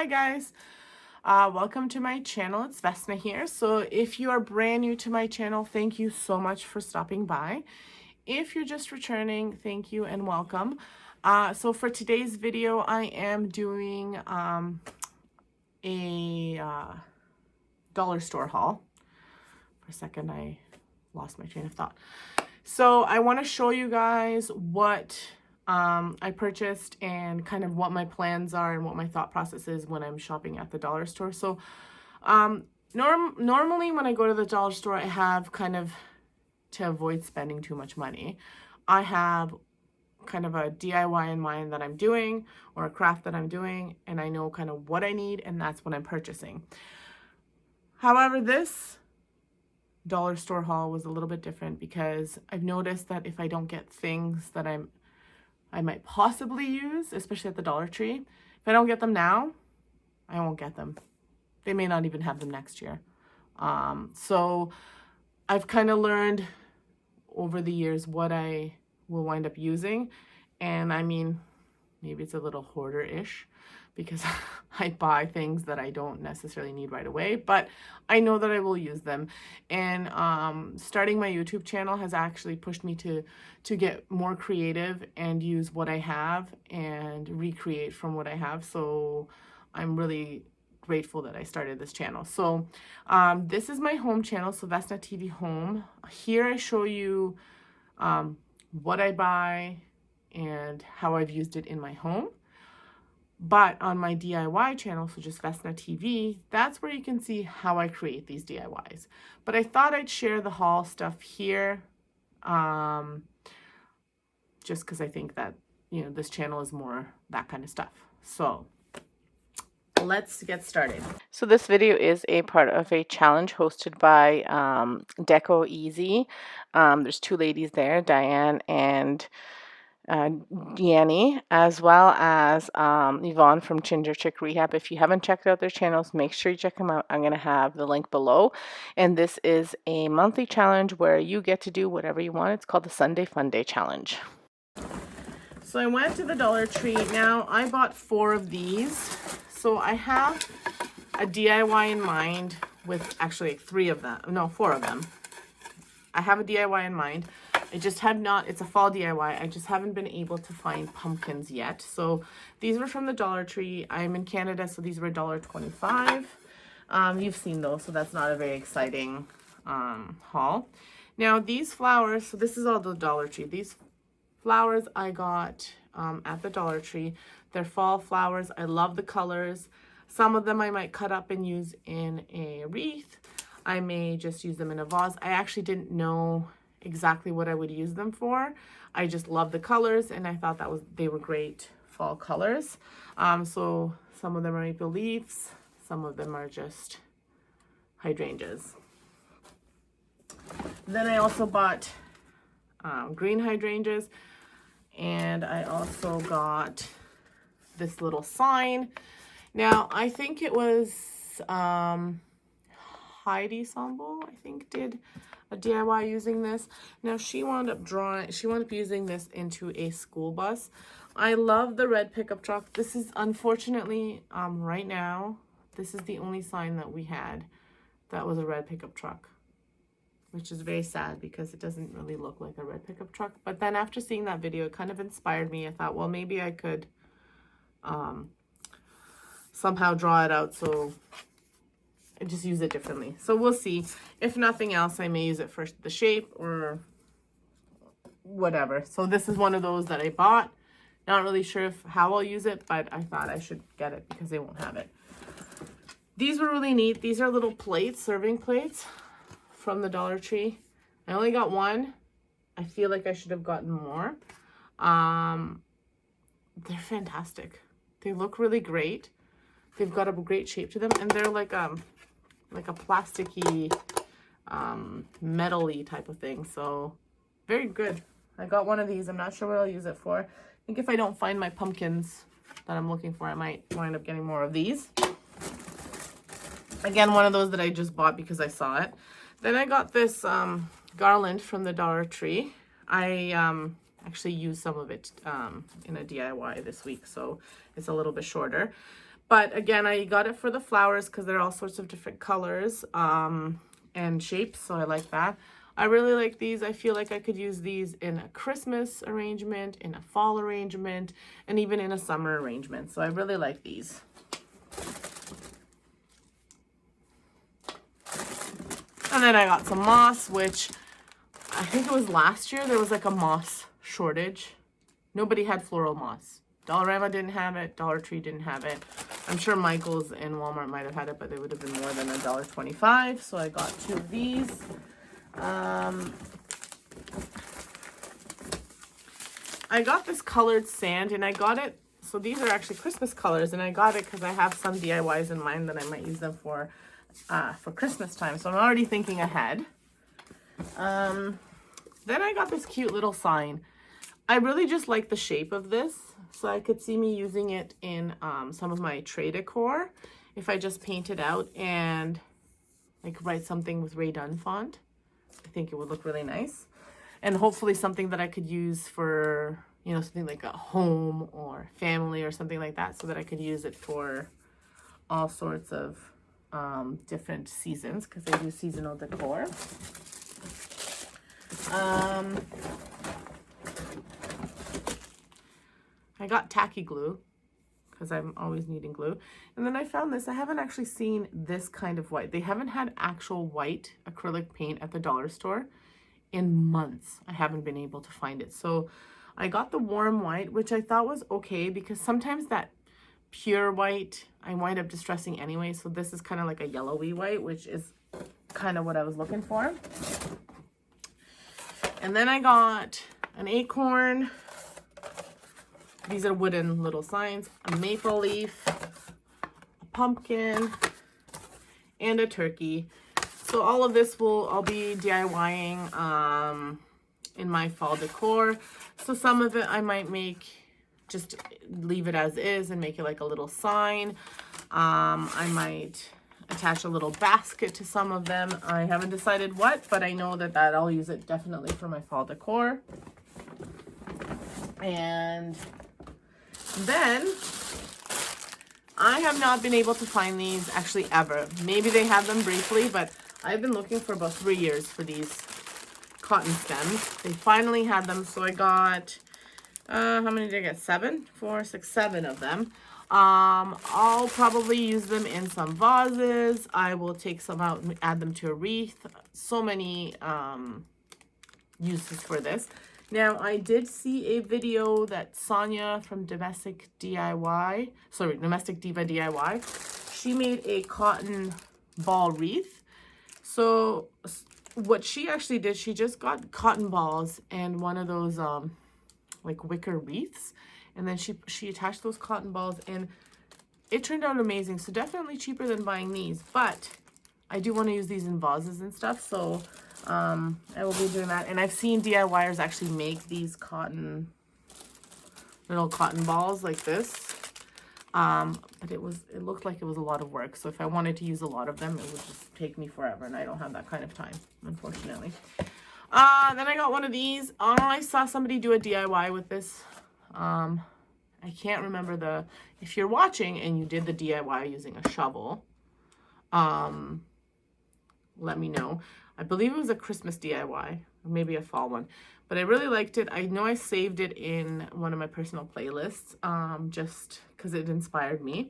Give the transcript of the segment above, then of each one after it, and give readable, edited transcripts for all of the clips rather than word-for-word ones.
Hi guys, welcome to my channel. It's Vesna here. So if you are brand new to my channel, thank you so much for stopping by. If you're just returning, thank you and welcome. So for today's video, I am doing a dollar store haul. For a second, I lost my train of thought. So I want to show you guys what I purchased and kind of what my plans are and what my thought process is when I'm shopping at the dollar store. So normally when I go to the dollar store, I have kind of, to avoid spending too much money, I have kind of a DIY in mind that I'm doing, or a craft that I'm doing, and I know kind of what I need, and that's what I'm purchasing. However, this dollar store haul was a little bit different because I've noticed that if I don't get things that I might possibly use, especially at the Dollar Tree, if I don't get them now, I won't get them. They may not even have them next year. So I've kind of learned over the years what I will wind up using. And I mean, maybe it's a little hoarder-ish because I buy things that I don't necessarily need right away, but I know that I will use them. And starting my YouTube channel has actually pushed me to get more creative and use what I have and recreate from what I have. So I'm really grateful that I started this channel. So this is my home channel, so Vesna TV Home. Here I show you what I buy and how I've used it in my home. But on my DIY channel, so just Vesna TV, that's where you can see how I create these DIYs. But I thought I'd share the haul stuff here, just because I think that, you know, this channel is more that kind of stuff. So let's get started. So this video is a part of a challenge hosted by Deco Easy. There's two ladies there, Diane and Yanni, as well as Yvonne from Ginger Chick Rehab. If you haven't checked out their channels, make sure you check them out. I'm going to have the link below. And this is a monthly challenge where you get to do whatever you want. It's called the Sunday Funday Challenge. So I went to the Dollar Tree. Now I bought 4 of these. So I have a DIY in mind with actually 4 of them. I have a DIY in mind. I just have not, it's a fall DIY. I just haven't been able to find pumpkins yet. So these were from the Dollar Tree. I'm in Canada, so these were $1.25. You've seen those, so that's not a very exciting haul. Now these flowers, so this is all the Dollar Tree. These flowers I got at the Dollar Tree. They're fall flowers. I love the colors. Some of them I might cut up and use in a wreath. I may just use them in a vase. I actually didn't know exactly what I would use them for. I just love the colors, and I thought they were great fall colors. So some of them are maple leaves, some of them are just hydrangeas. Then I also bought green hydrangeas, and I also got this little sign. Now I think it was Heidi Sambo, I think, did a DIY using this. Now she wound up using this into a school bus. I love the red pickup truck. This is unfortunately right now, this is the only sign that we had that was a red pickup truck, which is very sad because it doesn't really look like a red pickup truck. But then after seeing that video, it kind of inspired me. I thought, well, maybe I could somehow draw it out so I just use it differently. So we'll see. If nothing else, I may use it for the shape or whatever. So this is one of those that I bought. Not really sure how I'll use it, but I thought I should get it because they won't have it. These were really neat. These are little plates, serving plates from the Dollar Tree. I only got one. I feel like I should have gotten more. They're fantastic. They look really great. They've got a great shape to them, and they're like a plasticky, metal-y type of thing. So very good. I got one of these. I'm not sure what I'll use it for. I think if I don't find my pumpkins that I'm looking for, I might wind up getting more of these. Again, one of those that I just bought because I saw it. Then I got this garland from the Dollar Tree. I actually used some of it in a DIY this week, so it's a little bit shorter. But again, I got it for the flowers because they're all sorts of different colors and shapes, so I like that. I really like these. I feel like I could use these in a Christmas arrangement, in a fall arrangement, and even in a summer arrangement. So I really like these. And then I got some moss, which I think it was last year there was like a moss shortage. Nobody had floral moss. Dollarama didn't have it. Dollar Tree didn't have it. I'm sure Michael's and Walmart might have had it, but they would have been more than $1.25. So I got 2 of these. I got this colored sand, and I got it. So these are actually Christmas colors, and I got it because I have some DIYs in mind that I might use them for Christmas time. So I'm already thinking ahead. Then I got this cute little sign. I really just like the shape of this. So I could see me using it in some of my tray decor if I just paint it out and like write something with Ray Dunn font. I think it would look really nice. And hopefully something that I could use for, you know, something like a home or family or something like that, so that I could use it for all sorts of different seasons, because I do seasonal decor. I got tacky glue because I'm always needing glue. And then I found this. I haven't actually seen this kind of white. They haven't had actual white acrylic paint at the dollar store in months. I haven't been able to find it. So I got the warm white, which I thought was okay, because sometimes that pure white I wind up distressing anyway. So this is kind of like a yellowy white, which is kind of what I was looking for. And then I got an acorn. These are wooden little signs, a maple leaf, a pumpkin, and a turkey. So all of this I'll be DIYing in my fall decor. So some of it I might just leave it as is and make it like a little sign. I might attach a little basket to some of them. I haven't decided what, but I know that I'll use it definitely for my fall decor. And then I have not been able to find these actually ever. Maybe they have them briefly, but I've been looking for about 3 years for these cotton stems. They finally had them, so I got, how many did I get? 7? 4, 6, 7 of them. I'll probably use them in some vases. I will take some out and add them to a wreath. So many uses for this. Now, I did see a video that Sonia from Domestic Diva DIY, she made a cotton ball wreath. So what she actually did, she just got cotton balls and one of those like wicker wreaths, and then she attached those cotton balls, and it turned out amazing. So definitely cheaper than buying these, but I do want to use these in vases and stuff, so I will be doing that. And I've seen DIYers actually make these little cotton balls like this. But it looked like it was a lot of work. So if I wanted to use a lot of them, it would just take me forever, and I don't have that kind of time, unfortunately. Then I got one of these. I saw somebody do a DIY with this. I can't remember if you're watching and you did the DIY using a shovel, let me know. I believe it was a Christmas DIY, or maybe a fall one, but I really liked it. I know I saved it in one of my personal playlists, just because it inspired me,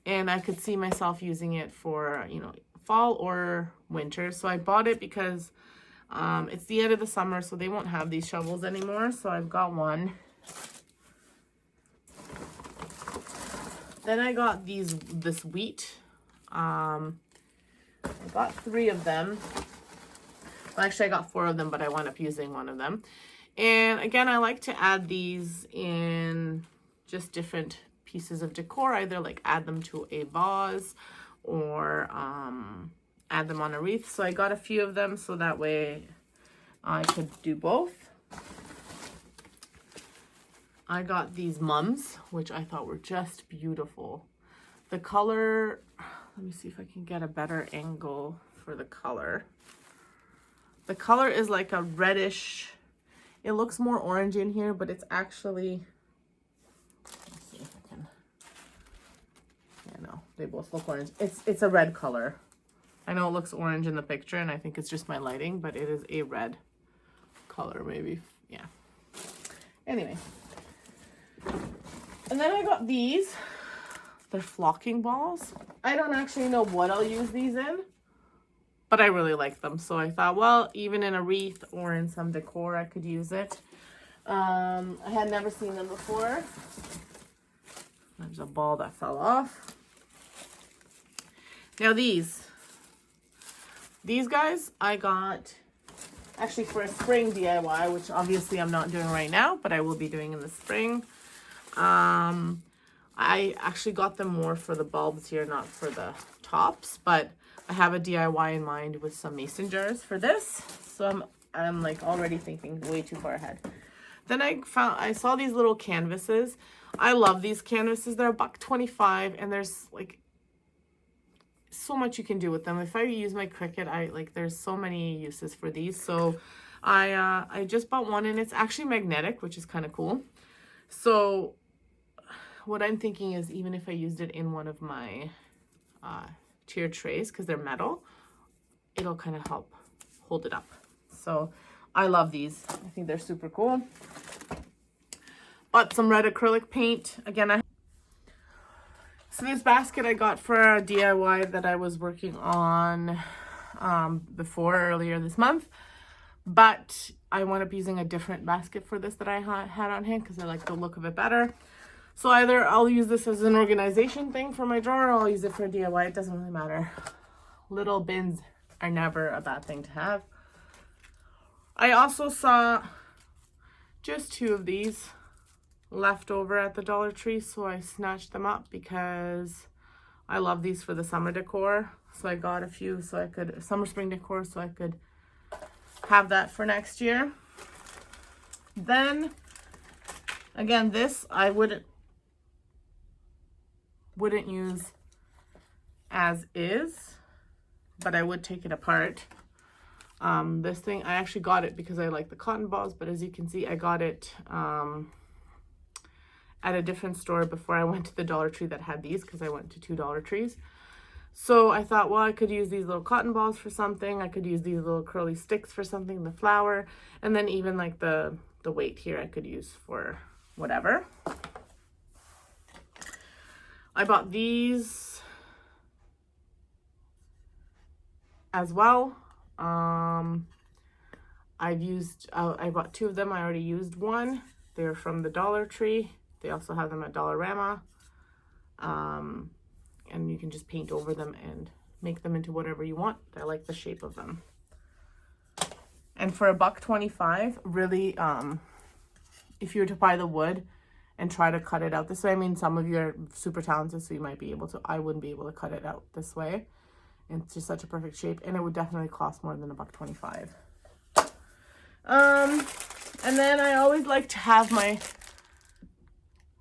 and I could see myself using it for, you know, fall or winter. So I bought it because it's the end of the summer, so they won't have these shovels anymore. So I've got one. Then I got this wheat. I got 3 of them. Well, actually, I got 4 of them, but I wound up using one of them. And again, I like to add these in just different pieces of decor, either like add them to a vase or add them on a wreath. So I got a few of them so that way I could do both. I got these mums, which I thought were just beautiful. The color, let me see if I can get a better angle for the color. The color is like a reddish, it looks more orange in here, but it's actually, let's see if I can, They both look orange. It's a red color. I know it looks orange in the picture, and I think it's just my lighting, but it is a red color, maybe. Yeah. Anyway. And then I got these. They're flocking balls. I don't actually know what I'll use these in, but I really like them. So I thought, well, even in a wreath or in some decor, I could use it. I had never seen them before. There's a ball that fell off. Now these guys I got actually for a spring DIY, which obviously I'm not doing right now, but I will be doing in the spring. I actually got them more for the bulbs here, not for the tops, but I have a DIY in mind with some mason jars for this. So I'm like already thinking way too far ahead. Then I saw these little canvases. I love these canvases. They're $1.25, and there's like so much you can do with them. If I use my Cricut, there's so many uses for these. So I just bought one, and it's actually magnetic, which is kind of cool. So what I'm thinking is, even if I used it in one of my tier trays, because they're metal, it'll kind of help hold it up. So I love these. I think they're super cool. Bought some red acrylic paint. Again, so this basket I got for a DIY that I was working on earlier this month, but I wound up using a different basket for this that I had on hand because I like the look of it better. So either I'll use this as an organization thing for my drawer, or I'll use it for a DIY. It doesn't really matter. Little bins are never a bad thing to have. I also saw just 2 of these left over at the Dollar Tree, so I snatched them up because I love these for the summer decor. So I got a few so I could, summer spring decor, so I could have that for next year. Then again, this I wouldn't use as is, but I would take it apart. This thing, I actually got it because I like the cotton balls, but as you can see, I got it at a different store before I went to the Dollar Tree that had these, because I went to 2 Dollar Trees. So I thought, well, I could use these little cotton balls for something. I could use these little curly sticks for something, the flower, and then even like the weight here I could use for whatever. I bought these as well. I bought 2 of them. I already used one. They're from the Dollar Tree. They also have them at Dollarama. And you can just paint over them and make them into whatever you want. I like the shape of them. And for $1.25, really, if you were to buy the wood and try to cut it out this way, I mean, some of you are super talented, so you might be able to. I wouldn't be able to cut it out this way. And it's just such a perfect shape, and it would definitely cost more than $1.25. And then I always like to have my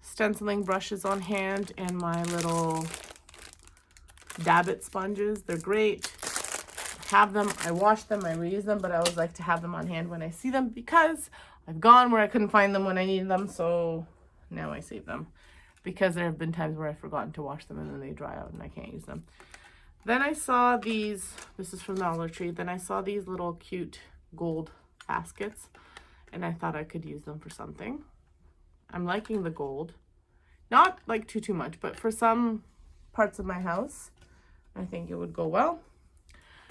stenciling brushes on hand and my little Dab-It sponges. They're great. I have them, I wash them, I reuse them, but I always like to have them on hand when I see them because I've gone where I couldn't find them when I needed them, so now I save them. Because there have been times where I've forgotten to wash them and then they dry out and I can't use them. Then I saw these, this is from Dollar Tree, then I saw these little cute gold baskets, and I thought I could use them for something. I'm liking the gold. Not like too much, but for some parts of my house, I think it would go well.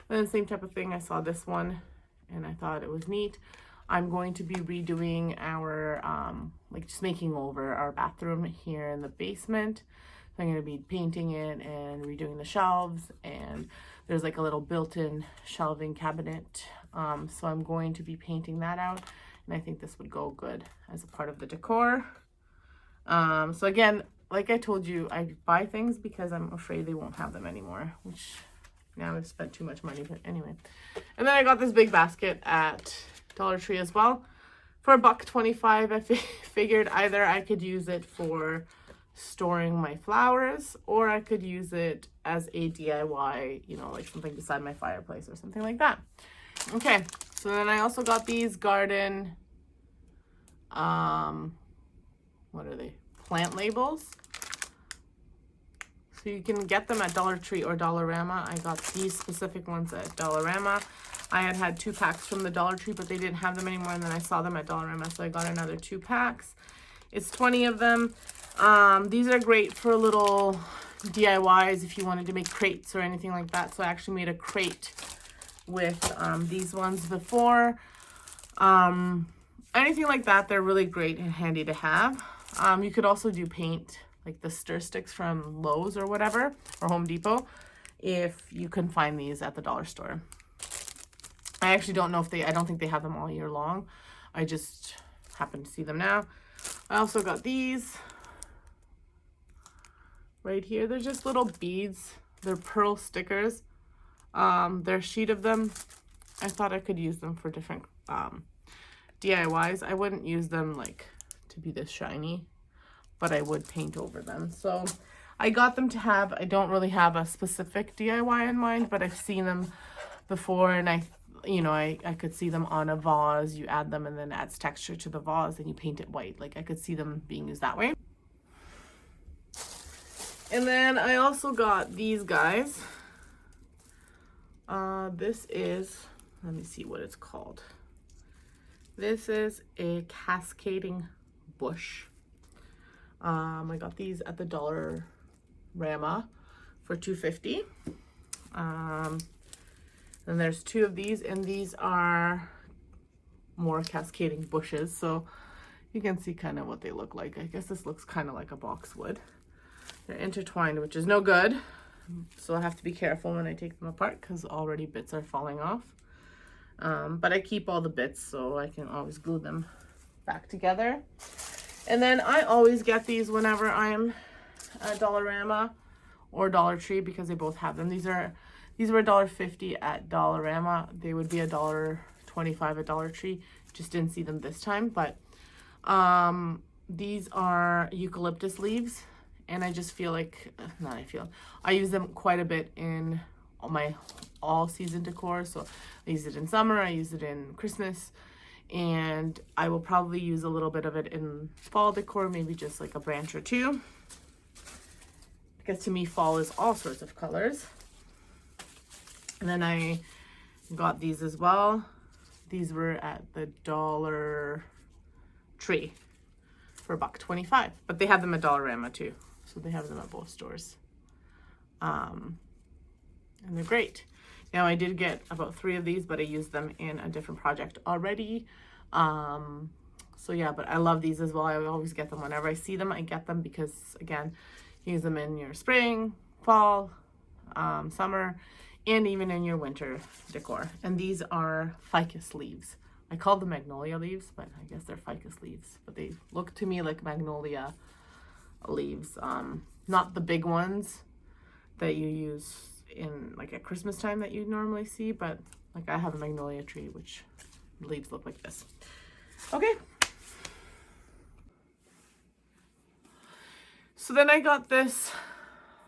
And then same type of thing, I saw this one, and I thought it was neat. I'm going to be redoing our, just making over our bathroom here in the basement. So I'm going to be painting it and redoing the shelves, and there's like a little built-in shelving cabinet. So I'm going to be painting that out, and I think this would go good as a part of the decor. So again, like I told you, I buy things because I'm afraid they won't have them anymore, which now I've spent too much money, but anyway. And then I got this big basket at Dollar Tree as well. For $1.25, I figured either I could use it for storing my flowers, or I could use it as a DIY, like something beside my fireplace or something like that. Okay, so then I also got these garden, what are they? Plant labels. So you can get them at Dollar Tree or Dollarama. I got these specific ones at Dollarama. I had 2 packs from the Dollar Tree, but they didn't have them anymore, and then I saw them at Dollarama, so I got another 2 packs. It's 20 of them. These are great for little DIYs if you wanted to make crates or anything like that. So I actually made a crate with these ones before. Anything like that, they're really great and handy to have. You could also do paint, like the stir sticks from Lowe's or whatever, or Home Depot, if you can find these at the dollar store. I actually don't know if I don't think they have them all year long. I just happen to see them now. I also got these right here. They're just little beads. They're pearl stickers. They're a sheet of them. I thought I could use them for different DIYs. I wouldn't use them like to be this shiny, but I would paint over them. So I got them to have, I don't really have a specific DIY in mind, but I've seen them before, and I could see them on a vase. You add them and then adds texture to the vase and you paint it white. Like I could see them being used that way. And then I also got these guys. This is, let me see what it's called. This is a cascading bush. I got these at the Dollarama for $2.50. And there's 2 of these, and these are more cascading bushes, so you can see kind of what they look like. I guess this looks kind of like a boxwood. They're intertwined, which is no good, so I have to be careful when I take them apart because already bits are falling off. But I keep all the bits so I can always glue them back together. And then I always get these whenever I'm at Dollarama or Dollar Tree because they both have them. These were $1.50 at Dollarama. They would be $1.25 at Dollar Tree. Just didn't see them this time, but these are eucalyptus leaves, and I just feel like, I use them quite a bit in my all season decor. So I use it in summer, I use it in Christmas, and I will probably use a little bit of it in fall decor, maybe just like a branch or 2, because to me fall is all sorts of colors. And then I got these as well. These were at the Dollar Tree for $1.25, but they have them at Dollarama too, so they have them at both stores. And they're great. Now I did get about 3 of these, but I used them in a different project already. So yeah, but I love these as well. I always get them whenever I see them. I get them because, again, use them in your spring, fall, summer, and even in your winter decor. And these are ficus leaves. I call them magnolia leaves, but I guess they're ficus leaves. But they look to me like magnolia leaves. Not the big ones that you use in like at Christmas time that you normally see, but like I have a magnolia tree, which the leaves look like this. Okay. So then I got this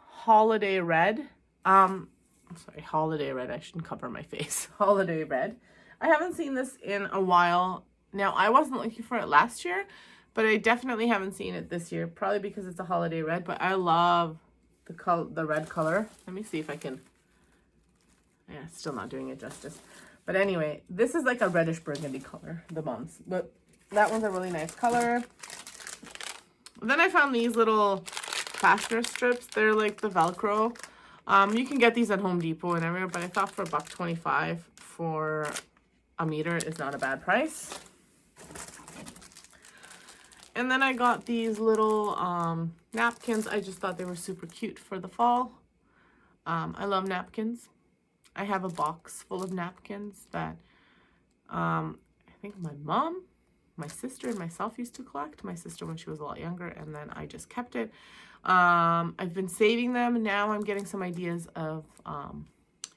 holiday red. Sorry, holiday red. I shouldn't cover my face. Holiday red. I haven't seen this in a while. Now, I wasn't looking for it last year, but I definitely haven't seen it this year, probably because it's a holiday red, but I love the red color. Let me see if I can, yeah, still not doing it justice. But anyway, this is like a reddish burgundy color, the mums, but that one's a really nice color. Then I found these little fastener strips. They're like the Velcro. You can get these at Home Depot and everywhere, but I thought for $1.25 for a meter is not a bad price. And then I got these little napkins. I just thought they were super cute for the fall. I love napkins. I have a box full of napkins that I think my mom, my sister, and myself used to collect. My sister when she was a lot younger, and then I just kept it. I've been saving them. Now I'm getting some ideas of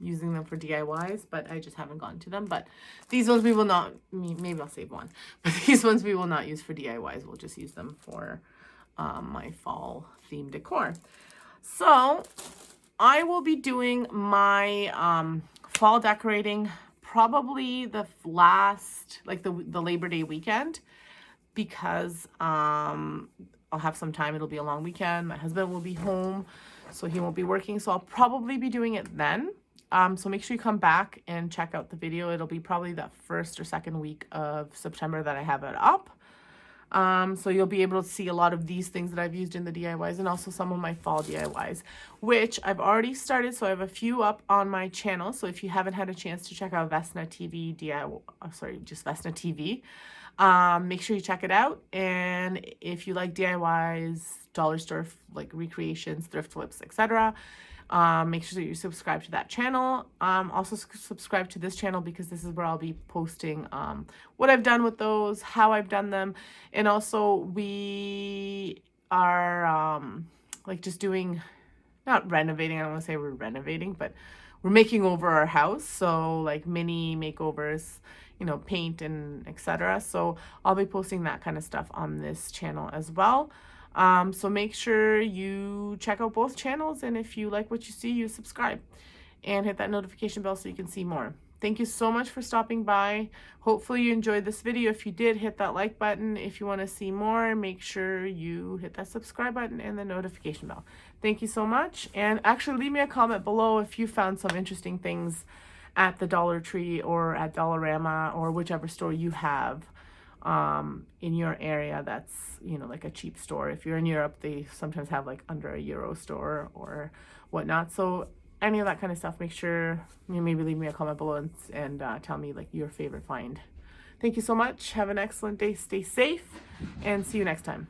using them for DIYs, but I just haven't gotten to them. But these ones we will not, maybe I'll save one, but these ones we will not use for DIYs. We'll just use them for my fall theme decor. So I will be doing my fall decorating probably the last, like the Labor Day weekend, because I'll have some time. It'll be a long weekend. My husband will be home. so he won't be working. So I'll probably be doing it then. So make sure you come back and check out the video. It'll be probably the first or second week of September that I have it up. So you'll be able to see a lot of these things that I've used in the DIYs and also some of my fall DIYs, which I've already started. So I have a few up on my channel. So if you haven't had a chance to check out Vesna TV DIY, just Vesna TV, make sure you check it out. And if you like DIYs, dollar store, like recreations, thrift flips, etc., make sure that you subscribe to that channel. Also subscribe to this channel because this is where I'll be posting what I've done with those, how I've done them. And also we are like just doing, not renovating, I don't want to say we're renovating, but we're making over our house. So like mini makeovers, you know, paint and etc. So I'll be posting that kind of stuff on this channel as well. So make sure you check out both channels, and if you like what you see, you subscribe and hit that notification bell so you can see more. Thank you so much for stopping by. Hopefully you enjoyed this video. If you did, hit that like button. If you want to see more, make sure you hit that subscribe button and the notification bell. Thank you so much. And actually leave me a comment below if you found some interesting things at the Dollar Tree or at Dollarama or whichever store you have in your area that's, you know, like a cheap store. If you're in Europe, they sometimes have like under €1 store or whatnot. So any of that kind of stuff, make sure you maybe leave me a comment below and tell me like your favorite find. Thank you so much. Have an excellent day. Stay safe and see you next time.